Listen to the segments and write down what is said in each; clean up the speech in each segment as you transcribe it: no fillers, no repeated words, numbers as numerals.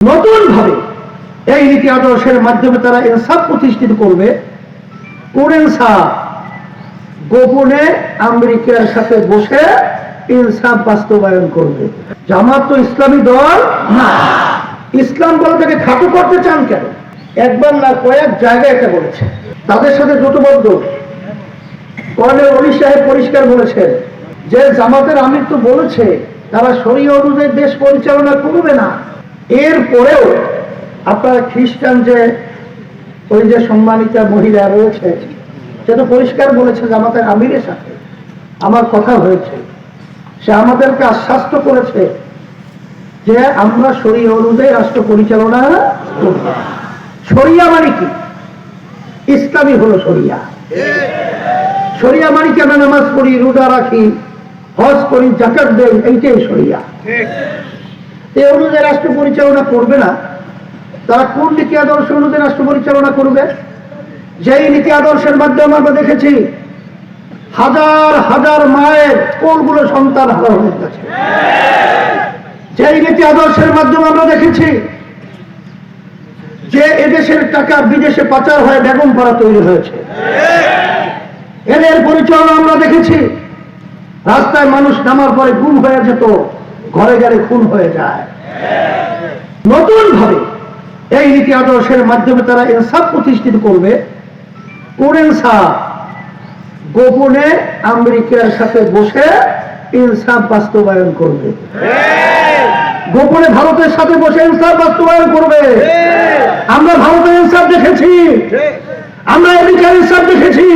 নতুন ভাবে এই নীতি আদর্শের মাধ্যমে তারা ইনসাফ প্রতিষ্ঠিত করবে। কোন ইনসাফ? গোপনে আমেরিকার সাথে বসে ইনসাফ বাস্তবায়ন করবে। জামাত তো ইসলামী দল না। ইসলাম বলটাকে খাটো করতে চান কেন? একবার না কয়েক জায়গায় এটা বলেছে। তাদের সাথে জোটবদ্ধ কর্নেল অলি সাহেব পরিষ্কার বলেছেন যে জামাতের আমির তো বলেছে তারা শরীয়ত অনুযায়ী দেশ পরিচালনা করবে না। এরপরেও আপনারা খ্রিস্টান যে ওই যে সম্মানিতা মহিলা রয়েছে সে তো পরিষ্কার বলেছে জামাতের আমিরের সাথে আমার কথা হয়েছে। সে আমাদেরকে আশ্বাস করেছে যে আমরা শরীয়ত অনুযায়ী রাষ্ট্র পরিচালনা করব। শরিয়া মানে কি? ইসলামী হলো শরিয়া। শরিয়া মানে কি? আমরা নামাজ পড়ি, রোজা রাখি, হজ করি, যাকাত দেই, এইটাই শরিয়া। এই অনুযায়ী রাষ্ট্র পরিচালনা করবে না। তারা কোন নীতি আদর্শ অনুযায়ী রাষ্ট্র পরিচালনা করবে? যেই নীতি আদর্শের মাধ্যমে আমরা দেখেছি হাজার হাজার মায়ের কোলগুলো সন্তান হারা হয়ে গেছে। যেই নীতি আদর্শের মাধ্যমে আমরা দেখেছি যে এদেশের টাকা বিদেশে পাচার হয়ে বেগম পাড়া তৈরি হয়েছে। এদের পরিচালনা আমরা দেখেছি রাস্তায় মানুষ নামার পরে গুম হয়ে যেত, ঘরে ঘরে খুন হয়ে যায়। নতুন ভাবে এই নীতি আদর্শের মাধ্যমে তারা ইনসাফ প্রতিষ্ঠিত করবে। কোন ইনসাফ? গোপনে আমেরিকার সাথে বসে ইনসাফ বাস্তবায়ন করবে। গোপনে ভারতের সাথে বসে ইনসাফ বাস্তবায়ন করবে। আমরা ভারতের ইনসাফ দেখেছি, আমরা আমেরিকার ইনসাফ দেখেছি।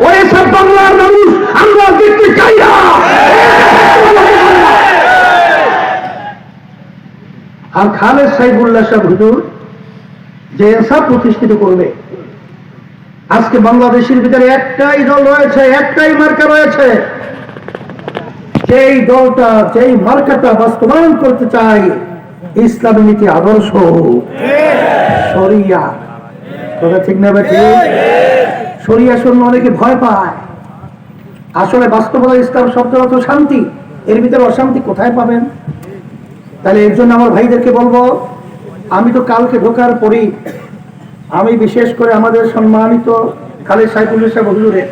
ওই সব বাংলার মানুষ আমরা দেখতে চাই না। আর খালেদ সাইফুল্লাহ সাহেব হুজুর যে ইনসাফ প্রতিষ্ঠিত করবে, আজকে বাংলাদেশের ভিতরে একটাই দল রয়েছে, একটাই মার্কা রয়েছে, যেই দলটা যেই মার্কাটা বাস্তবায়ন করতে চায় ইসলামী নীতি আদর্শ শরিয়া। কথা ঠিক না বেঠি? শরিয়া শুনলে অনেকে ভয় পায়। আসলে বাস্তবতা ইসলাম শব্দ অর্থ শান্তি, এর ভিতরে অশান্তি কোথায় পাবেন? তাহলে এর জন্য আমার ভাইদেরকে বলবো, আমি তো কালকে ঢোকার পরেই আমি বিশেষ করে আমাদের সম্মানিত খালেদ সাইফুল্লাহ সাহেব হুজুরের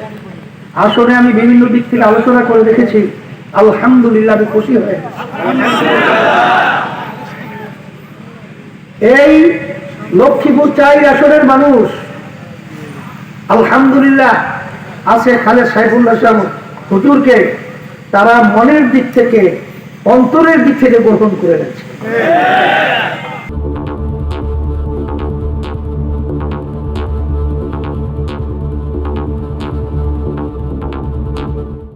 আসলে আমি বিভিন্ন দিক থেকে আলোচনা করে দেখেছি। আলহামদুলিল্লাহ আমি খুশি হয়ে গেছি। এই লক্ষ্মীপুর 4 আসনের মানুষ আলহামদুলিল্লাহ আছে খালেদ সাইফুল্লাহ সাহেব হুজুরকে তারা মনের দিক থেকে অন্তরের দিক থেকে গ্রহণ করে নিয়েছে।